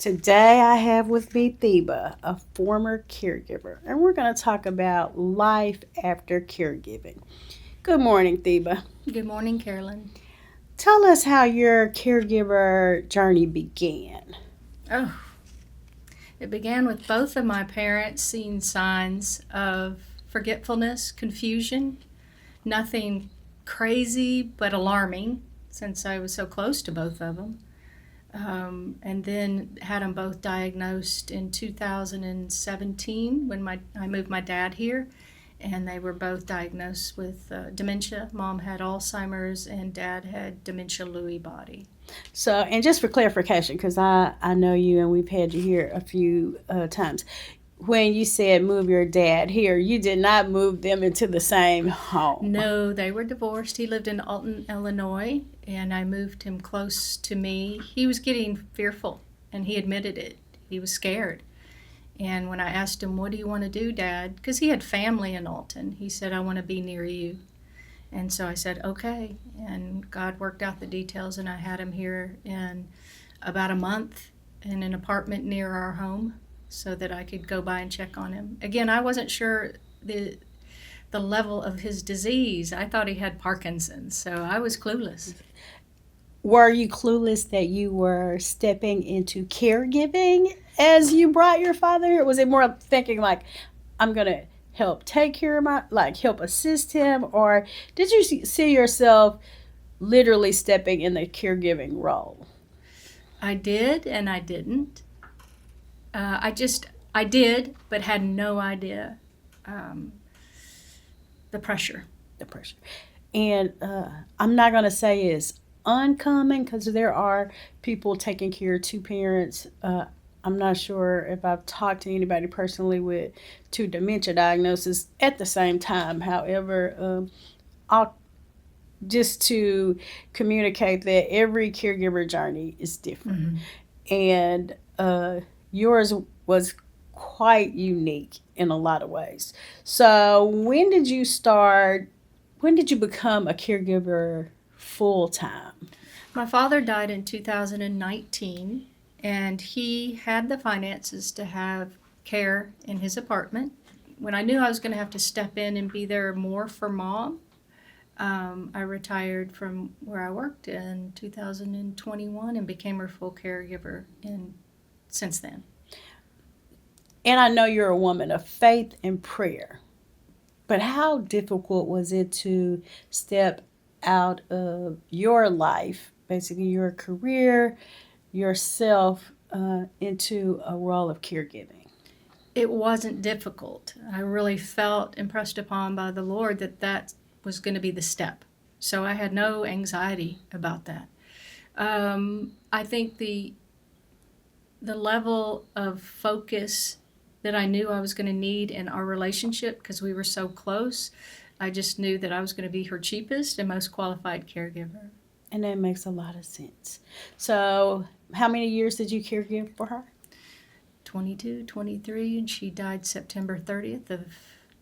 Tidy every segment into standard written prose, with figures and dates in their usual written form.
Today I have with me Theba, a former caregiver, and we're going to talk about life after caregiving. Good morning, Theba. Good morning, Carolyn. Tell us how your caregiver journey began. Oh, it began with both of my parents seeing signs of forgetfulness, confusion, nothing crazy but alarming since I was so close to both of them. And then had them both diagnosed in 2017 when I moved my dad here, and they were both diagnosed with dementia. Mom had Alzheimer's, and dad had dementia Lewy body. So, and just for clarification, because I know you and we've had you here a few times, when you said move your dad here, you did not move them into the same home. No, they were divorced. He lived in Alton, Illinois, and I moved him close to me. He was getting fearful, and he admitted it. He was scared. And when I asked him, "What do you want to do, Dad?" Because he had family in Alton, he said, "I want to be near you." And so I said, "Okay." And God worked out the details, and I had him here in about a month in an apartment near our home so that I could go by and check on him. Again, I wasn't sure the level of his disease. I thought he had Parkinson's, so I was clueless. Were you clueless that you were stepping into caregiving as you brought your father here? Was it more thinking like, I'm going to help take care of help assist him? Or did you see yourself literally stepping in the caregiving role? I did and I didn't. I did, but had no idea um, the pressure. The pressure. And I'm not going to say it's uncommon because there are people taking care of two parents. I'm not sure if I've talked to anybody personally with two dementia diagnoses at the same time. However, I'll just to communicate that every caregiver journey is different. Mm-hmm. And yours was quite unique in a lot of ways. So, when did you become a caregiver full time? My father died in 2019, and he had the finances to have care in his apartment. When I knew I was going to have to step in and be there more for Mom, I retired from where I worked in 2021 and became her full caregiver since then. And I know you're a woman of faith and prayer, but how difficult was it to step out of your life, basically your career, yourself, into a role of caregiving? It wasn't difficult. I really felt impressed upon by the Lord that was going to be the step. So I had no anxiety about that. I think the level of focus that I knew I was going to need in our relationship, because we were so close, I just knew that I was going to be her cheapest and most qualified caregiver. And that makes a lot of sense. So, how many years did you caregive for her? 22, 23, and she died September 30th of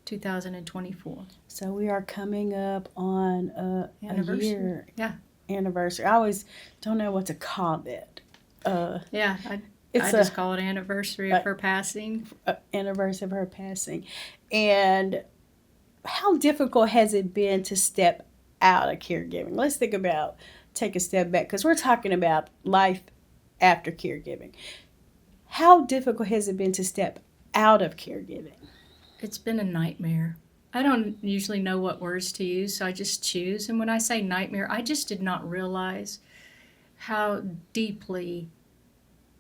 2024. So we are coming up on a year anniversary. I always don't know what to call that. Yeah, I just call it anniversary of her passing. Anniversary of her passing. And how difficult has it been to step out of caregiving? Let's take a step back, because we're talking about life after caregiving. How difficult has it been to step out of caregiving? It's been a nightmare. I don't usually know what words to use, so I just choose. And when I say nightmare, I just did not realize how deeply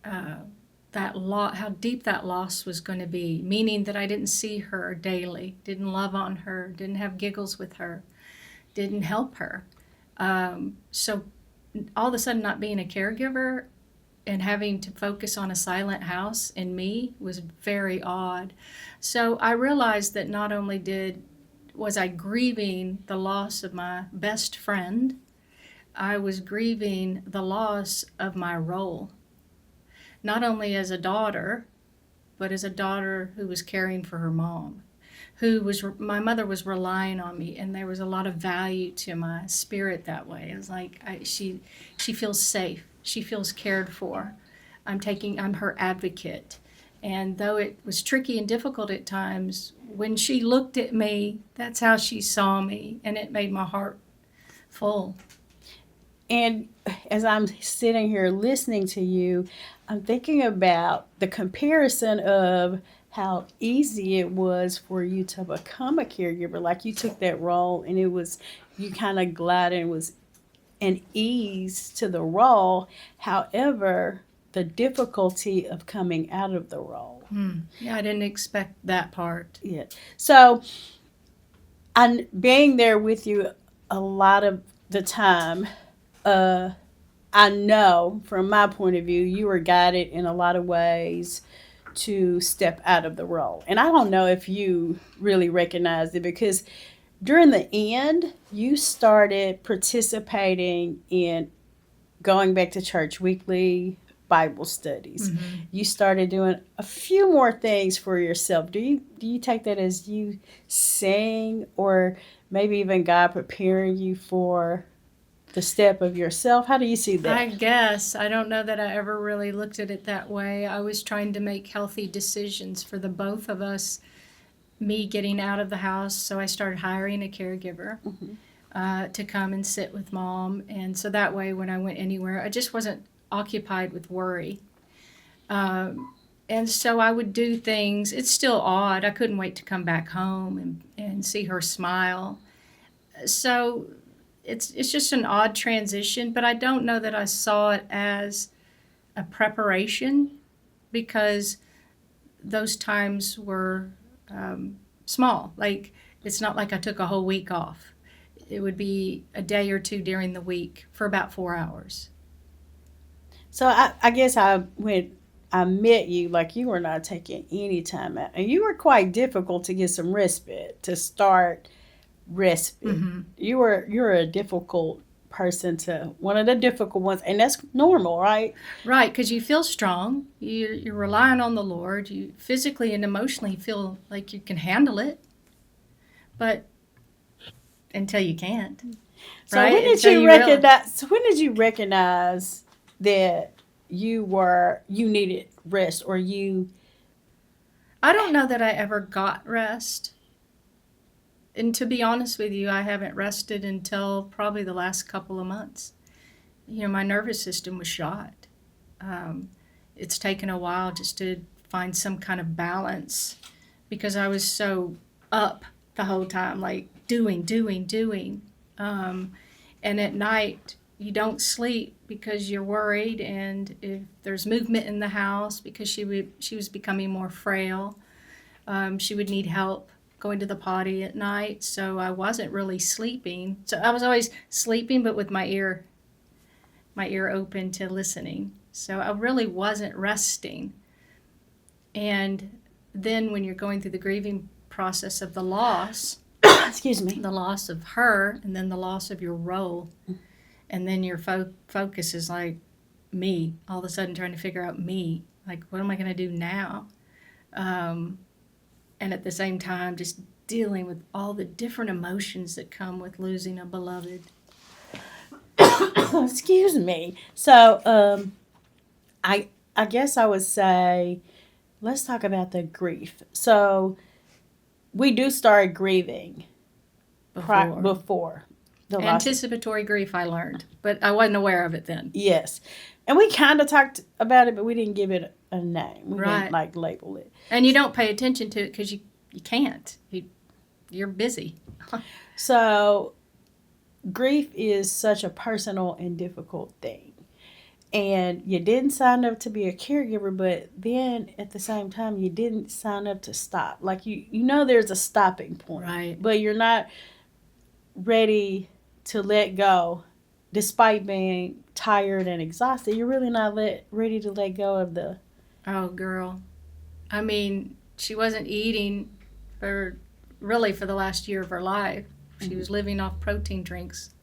how deep that loss was going to be. Meaning that I didn't see her daily, didn't love on her, didn't have giggles with her, didn't help her. So all of a sudden, not being a caregiver and having to focus on a silent house in me was very odd. So I realized that not only was I grieving the loss of my best friend, I was grieving the loss of my role. Not only as a daughter, but as a daughter who was caring for her mom. My mother was relying on me, and there was a lot of value to my spirit that way. It was like she feels safe, she feels cared for. I'm her advocate. And though it was tricky and difficult at times, when she looked at me, that's how she saw me, and it made my heart full. And as I'm sitting here listening to you, I'm thinking about the comparison of how easy it was for you to become a caregiver. Like you took that role and it was, you kind of glided and was an ease to the role. However, the difficulty of coming out of the role. Yeah, I didn't expect that part. Yeah. So, I'm being there with you a lot of the time. Uh, I know from my point of view, you were guided in a lot of ways to step out of the role. And I don't know if you really recognized it because during the end, you started participating in going back to church weekly Bible studies. You started doing a few more things for yourself. Do you take that as you saying or maybe even God preparing you for the step of yourself? How do you see I that? guess. I don't know that I ever really looked at it that way. I was trying to make healthy decisions for the both of us, me getting out of the house, so I started hiring a caregiver to come and sit with mom. And so that way, when I went anywhere, I just wasn't occupied with worry. And so I would do things. It's still odd. I couldn't wait to come back home and see her smile. So it's just an odd transition, but I don't know that I saw it as a preparation because those times were small. Like, it's not like I took a whole week off. It would be a day or two during the week for about 4 hours. So I guess when I met you, like you were not taking any time out, and you were quite difficult to get some respite to start respite. You're a difficult person to one of the difficult ones, and that's normal, right? Right, because you feel strong. You're relying on the Lord. You physically and emotionally feel like you can handle it, but until you can't. So Right? when did Until you you realize. recognize? So when did you recognize that you needed rest, or you? I don't know that I ever got rest. And to be honest with you, I haven't rested until probably the last couple of months. My nervous system was shot. Um, it's taken a while just to find some kind of balance because I was so up the whole time, like doing, doing, doing. And at night, you don't sleep because you're worried, and if there's movement in the house, because she was becoming more frail, she would need help going to the potty at night, so I wasn't really sleeping. So I was always sleeping, but with my ear open to listening. So I really wasn't resting. And then when you're going through the grieving process of the loss, Excuse me. the loss of her, and then the loss of your role, and then your focus is like me, all of a sudden trying to figure out me. Like, what am I going to do now? And at the same time, just dealing with all the different emotions that come with losing a beloved. Excuse me. So I guess I would say let's talk about the grief. So we do start grieving Before. before the loss. Anticipatory grief, I learned, but I wasn't aware of it then. Yes, and we kind of talked about it, but we didn't give it a name. We Right. didn't like label it. And you don't pay attention to it because you can't. You're busy. So grief is such a personal and difficult thing. And you didn't sign up to be a caregiver, but then at the same time, you didn't sign up to stop. Like you know, there's a stopping point, Right. but you're not ready to let go, despite being tired and exhausted. You're really not ready to let go of the. Oh, girl. I mean, she wasn't eating for the last year of her life. She was living off protein drinks.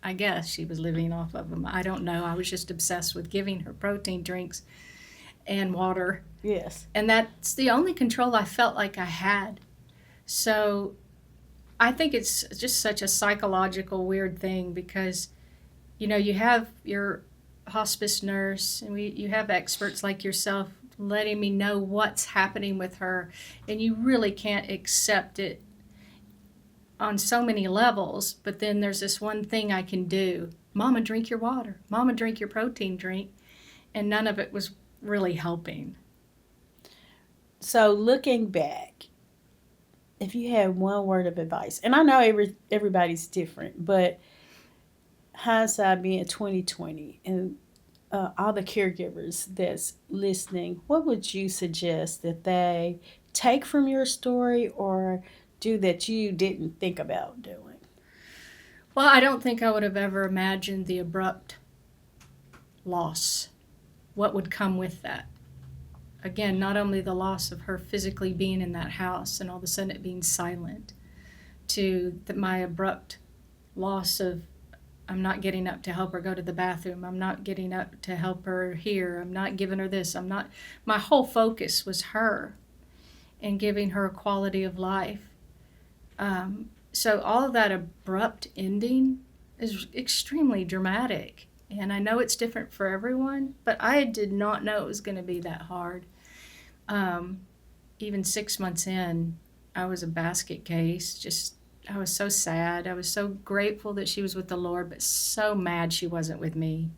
I guess she was living off of them. I don't know. I was just obsessed with giving her protein drinks and water. Yes. And that's the only control I felt like I had. So I think it's just such a psychological weird thing because, you have your hospice nurse, and you have experts like yourself letting me know what's happening with her, and you really can't accept it on so many levels. But then there's this one thing I can do: Mama, drink your water. Mama, drink your protein drink. And none of it was really helping. So looking back, if you had one word of advice, and I know everybody's different, but hindsight being 2020, and all the caregivers that's listening, what would you suggest that they take from your story or do that you didn't think about doing? Well, I don't think I would have ever imagined the abrupt loss, what would come with that. Again, not only the loss of her physically being in that house and all of a sudden it being silent, to my abrupt loss of, I'm not getting up to help her go to the bathroom. I'm not getting up to help her here. I'm not giving her this. My whole focus was her and giving her a quality of life. So all of that abrupt ending is extremely dramatic. And I know it's different for everyone, but I did not know it was going to be that hard. Even 6 months in, I was a basket case. I was so sad. I was so grateful that she was with the Lord, but so mad she wasn't with me.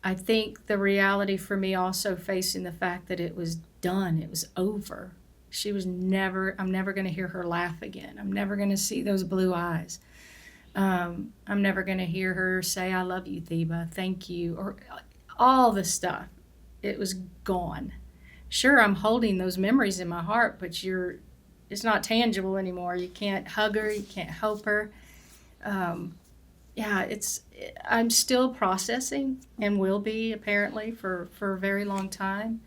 I think the reality for me also facing the fact that it was done, it was over. I'm never going to hear her laugh again. I'm never going to see those blue eyes. I'm never going to hear her say, I love you, Theba, thank you, or all the stuff. It was gone. Sure, I'm holding those memories in my heart, but it's not tangible anymore. You can't hug her, you can't help her. I'm still processing and will be apparently for a very long time.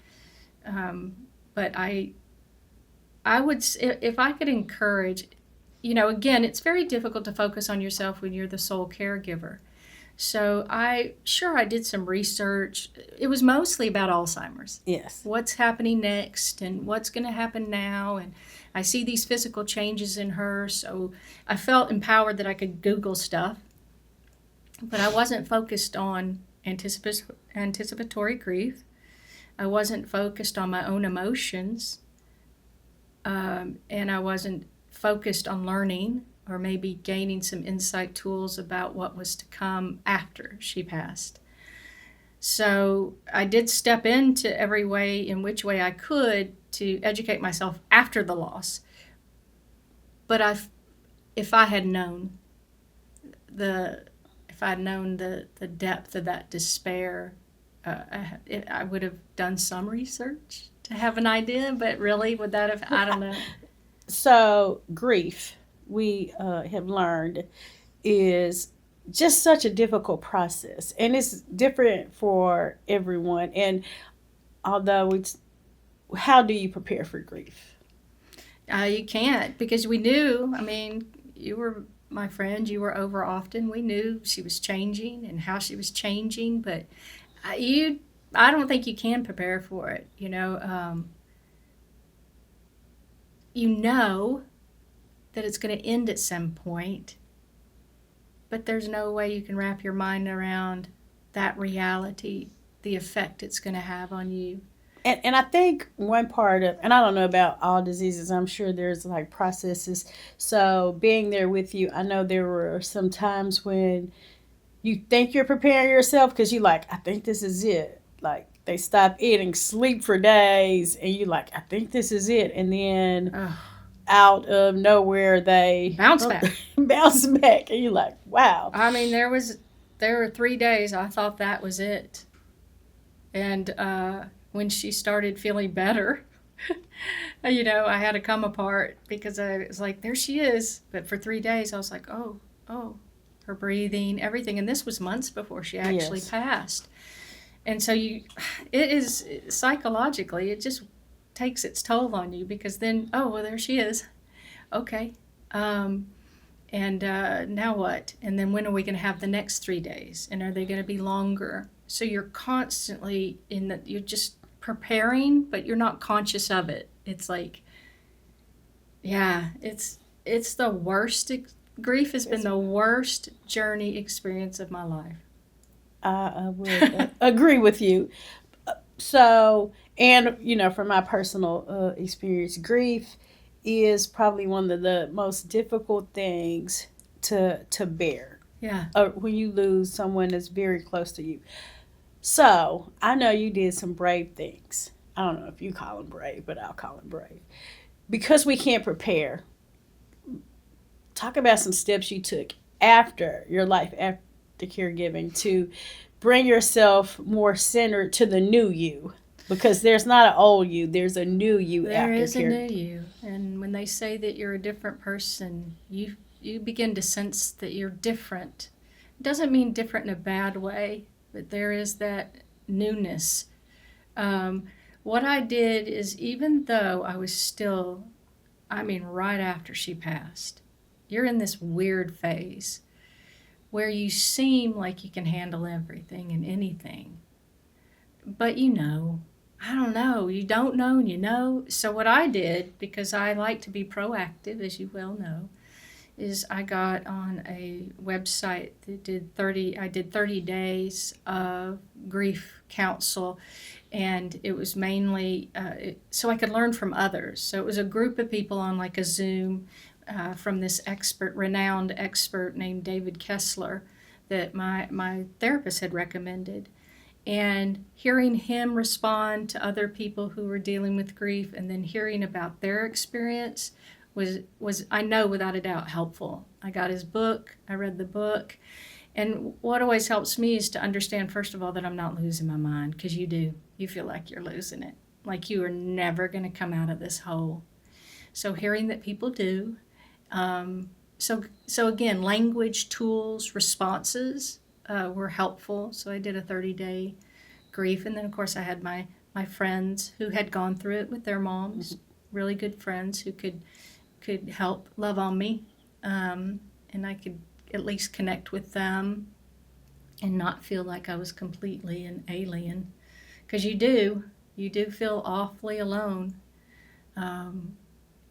But I would, if I could encourage, again, it's very difficult to focus on yourself when you're the sole caregiver. So I did some research. It was mostly about Alzheimer's. Yes. What's happening next and what's going to happen now. And I see these physical changes in her. So I felt empowered that I could Google stuff. But I wasn't focused on anticipatory grief. I wasn't focused on my own emotions. And I wasn't focused on learning or maybe gaining some insight tools about what was to come after she passed. So I did step into every way in which way I could to educate myself after the loss. But if I had known the depth of that despair, I would have done some research to have an idea, but really, would that have, I don't know. So, grief, we have learned, is just such a difficult process. And it's different for everyone. And although how do you prepare for grief? You can't, because we knew, you were my friend, you were over often. We knew she was changing and how she was changing, but I don't think you can prepare for it. You know that it's going to end at some point, but there's no way you can wrap your mind around that reality, the effect it's going to have on you. And I think one part of, and I don't know about all diseases, I'm sure there's like processes. So being there with you, I know there were some times when you think you're preparing yourself because you like, I think this is it. Like they stop eating, sleep for days, and you like, I think this is it. And then out of nowhere, they bounce back. bounce back. And you're like, wow. There were 3 days I thought that was it. And when she started feeling better, I had to come apart because I was like, there she is. But for 3 days, I was like, oh, her breathing, everything. And this was months before she actually passed. And so it is psychologically, it just takes its toll on you because then, there she is. Okay. And now what? And then when are we going to have the next 3 days? And are they going to be longer? So you're constantly you're just preparing, but you're not conscious of it. It's like, it's the worst. Grief has been the worst journey experience of my life. I would agree with you. So, and from my personal experience, grief is probably one of the most difficult things to bear Yeah. when you lose someone that's very close to you. So, I know you did some brave things. I don't know if you call them brave, but I'll call them brave. Because we can't prepare, talk about some steps you took after your life, after caregiving, to bring yourself more centered to the new you. Because there's not an old you, there's a new you There after is a care. new you. And when they say that you're a different person, you begin to sense that you're different. It doesn't mean different in a bad way, but there is that newness. Um, what I did is, even though I was still, I mean, right after she passed, you're in this weird phase where you seem like you can handle everything and anything. But I don't know. You don't know and you know. So, what I did, because I like to be proactive, as you well know, is I got on a website that I did 30 days of grief counsel, and it was mainly so I could learn from others. So it was a group of people on like a Zoom from this renowned expert named David Kessler that my therapist had recommended. And hearing him respond to other people who were dealing with grief, and then hearing about their experience was I know without a doubt helpful. I got his book, I read the book, and what always helps me is to understand, first of all, that I'm not losing my mind, because you do. You feel like you're losing it, like you are never going to come out of this hole. So hearing that people do, so again, language, tools, responses were helpful. So I did a 30-day grief, and then of course I had my friends who had gone through it with their moms, really good friends who could help love on me, and I could at least connect with them and not feel like I was completely an alien, because you do feel awfully alone. Um,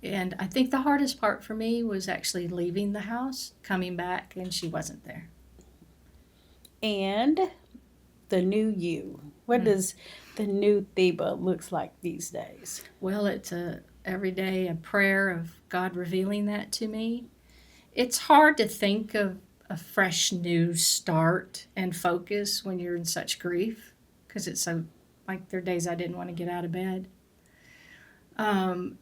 and I think the hardest part for me was actually leaving the house, coming back, and she wasn't there. And the new you. What Mm. does the new Theba looks like these days? Well, it's every day a prayer of God revealing that to me. It's hard to think of a fresh new start and focus when you're in such grief, because it's so, like, there are days I didn't want to get out of bed. Um,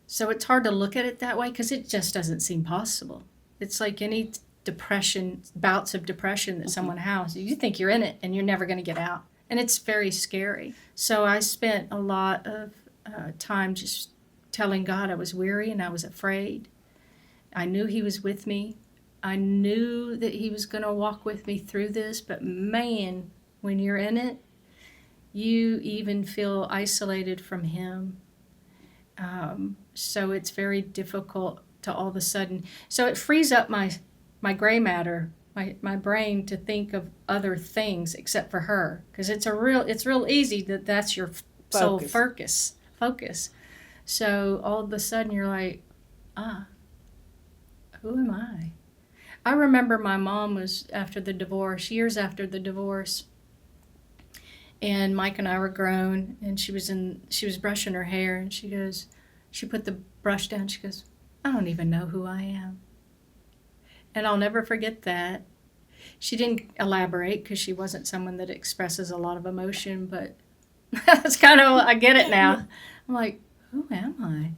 so it's hard to look at it that way, because it just doesn't seem possible. It's like any depression, bouts of depression that someone has. You think you're in it and you're never going to get out. And it's very scary. So I spent a lot of time just telling God I was weary and I was afraid. I knew He was with me. I knew that He was going to walk with me through this. But man, when you're in it, you even feel isolated from Him. So it's very difficult to all of a sudden. So it frees up my gray matter, my brain, to think of other things except for her, because it's real easy that's your sole focus. So all of a sudden you're like, ah, who am I? I remember my mom was after the divorce, years after the divorce, and Mike and I were grown, and she was brushing her hair, and she put the brush down, she goes, I don't even know who I am. And I'll never forget that. She didn't elaborate, because she wasn't someone that expresses a lot of emotion, but that's kind of, I get it now. I'm like, who am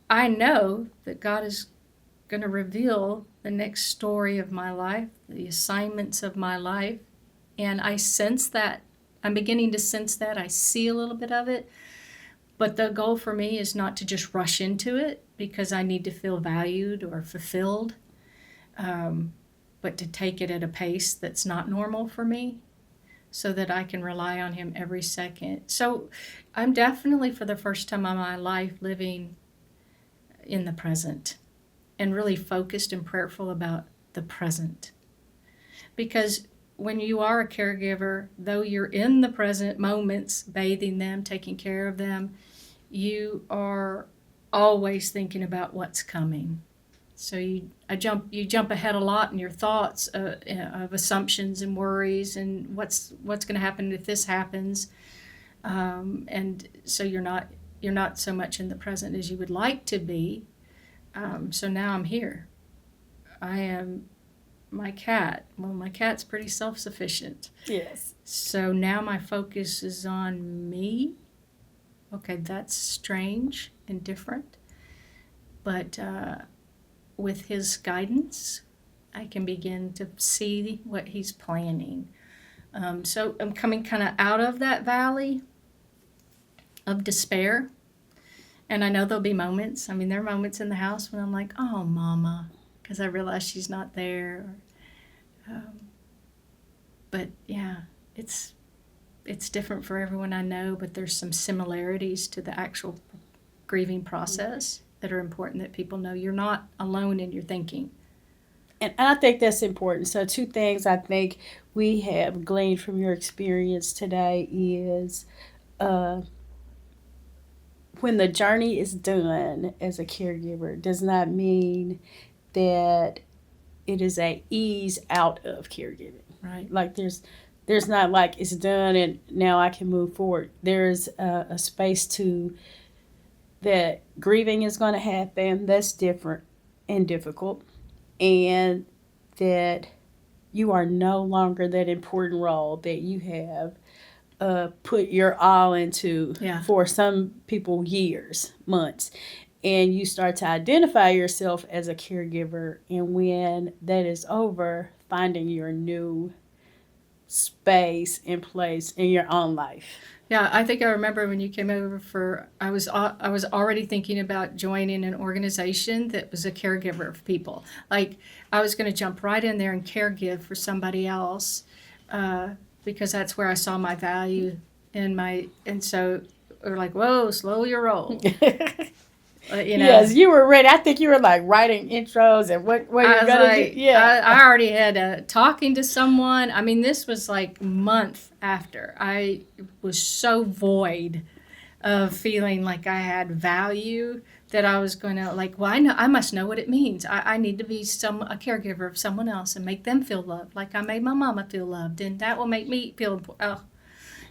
I? I know that God is going to reveal the next story of my life, the assignments of my life, and I sense that. I'm beginning to sense that. I see a little bit of it, but the goal for me is not to just rush into it because I need to feel valued or fulfilled, but to take it at a pace that's not normal for me, so that I can rely on Him every second. So I'm definitely, for the first time in my life, living in the present and really focused and prayerful about the present. Because when you are a caregiver, though you're in the present moments, bathing them, taking care of them, you are always thinking about what's coming. So you jump ahead a lot in your thoughts of assumptions and worries and what's going to happen if this happens, and so you're not so much in the present as you would like to be. So now I'm here. I am my cat. Well, my cat's pretty self-sufficient. Yes. So now my focus is on me. Okay, that's strange and different, but with his guidance, I can begin to see what he's planning. So I'm coming kind of out of that valley of despair. And I know there'll be moments. I mean, there are moments in the house when I'm like, oh, mama, because I realize she's not there. But yeah, it's different for everyone I know, but there's some similarities to the actual grieving process that are important that people know. You're not alone in your thinking. And I think that's important. So, two things I think we have gleaned from your experience today is uh, when the journey is done as a caregiver does not mean that it is a ease out of caregiving. Right. Like there's not like it's done and now I can move forward. There's a space to that grieving is going to happen. That's different and difficult, and that you are no longer that important role that you have put your all into Yeah. for some people years, months. And you start to identify yourself as a caregiver. And when that is over, finding your new space and place in your own life. Yeah, I think I remember when you came over for, I was already thinking about joining an organization that was a caregiver of people. Like, I was going to jump right in there and caregive for somebody else, because that's where I saw my value and so we were like, whoa, slow your roll. Yes, you were ready. I think you were like writing intros and what you're going to do. Yeah. I already had talking to someone. I mean, this was like month after. I was so void of feeling like I had value that I was going to like, well, I must know what it means. I need to be a caregiver of someone else and make them feel loved, like I made my mama feel loved, and that will make me feel. Oh,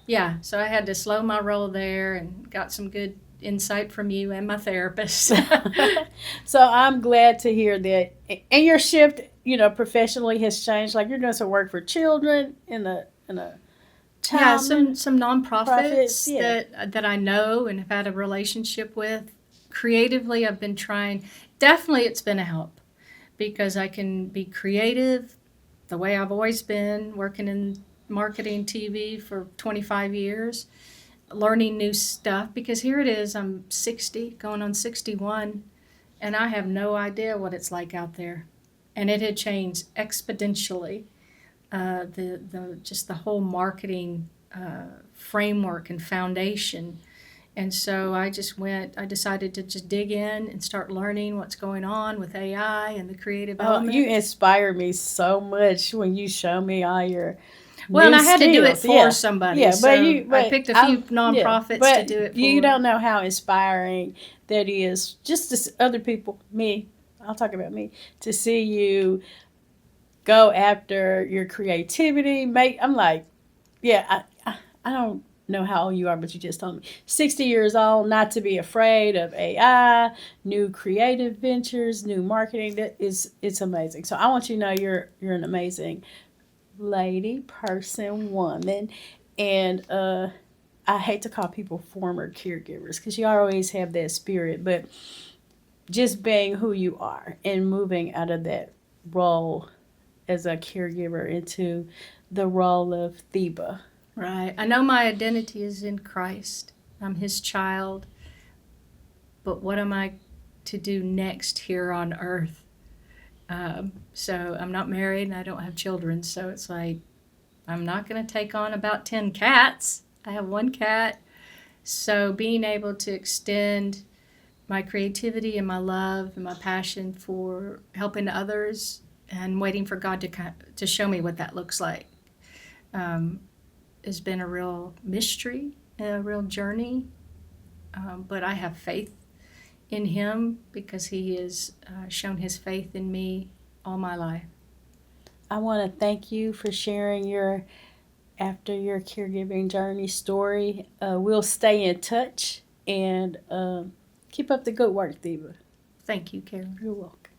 yeah. So I had to slow my roll there and got some good insight from you and my therapist. So I'm glad to hear that. And your shift, professionally has changed. Like you're doing some work for children in a child. Yeah, some nonprofits yeah. that I know and have had a relationship with. Creatively, I've been trying. Definitely, it's been a help because I can be creative the way I've always been, working in marketing TV for 25 years. Learning new stuff because here it is, I'm 60 going on 61 and I have no idea what it's like out there, and it had changed exponentially. The whole marketing framework and foundation, and so I decided to just dig in and start learning what's going on with AI and the creative element. You inspire me so much when you show me all your well, and I had skills. to do it for somebody. Yeah, so I picked a few nonprofits to do it for. You don't know how inspiring that is. Just to other people, me, I'll talk about me, to see you go after your creativity. I'm like, yeah, I don't know how old you are, but you just told me 60 years old, not to be afraid of AI, new creative ventures, new marketing. It's amazing. So I want you to know you're an amazing lady, person, woman, and I hate to call people former caregivers because you always have that spirit, but just being who you are and moving out of that role as a caregiver into the role of Theba. Right. I know my identity is in Christ. I'm his child. But what am I to do next here on earth? So I'm not married and I don't have children. So it's like, I'm not going to take on about 10 cats. I have one cat. So being able to extend my creativity and my love and my passion for helping others and waiting for God to show me what that looks like has been a real mystery, a real journey. But I have faith in him because he has shown his faith in me all my life. I want to thank you for sharing your after your caregiving journey story. We'll stay in touch and keep up the good work, Diva. Thank you, Carolyn. You're welcome.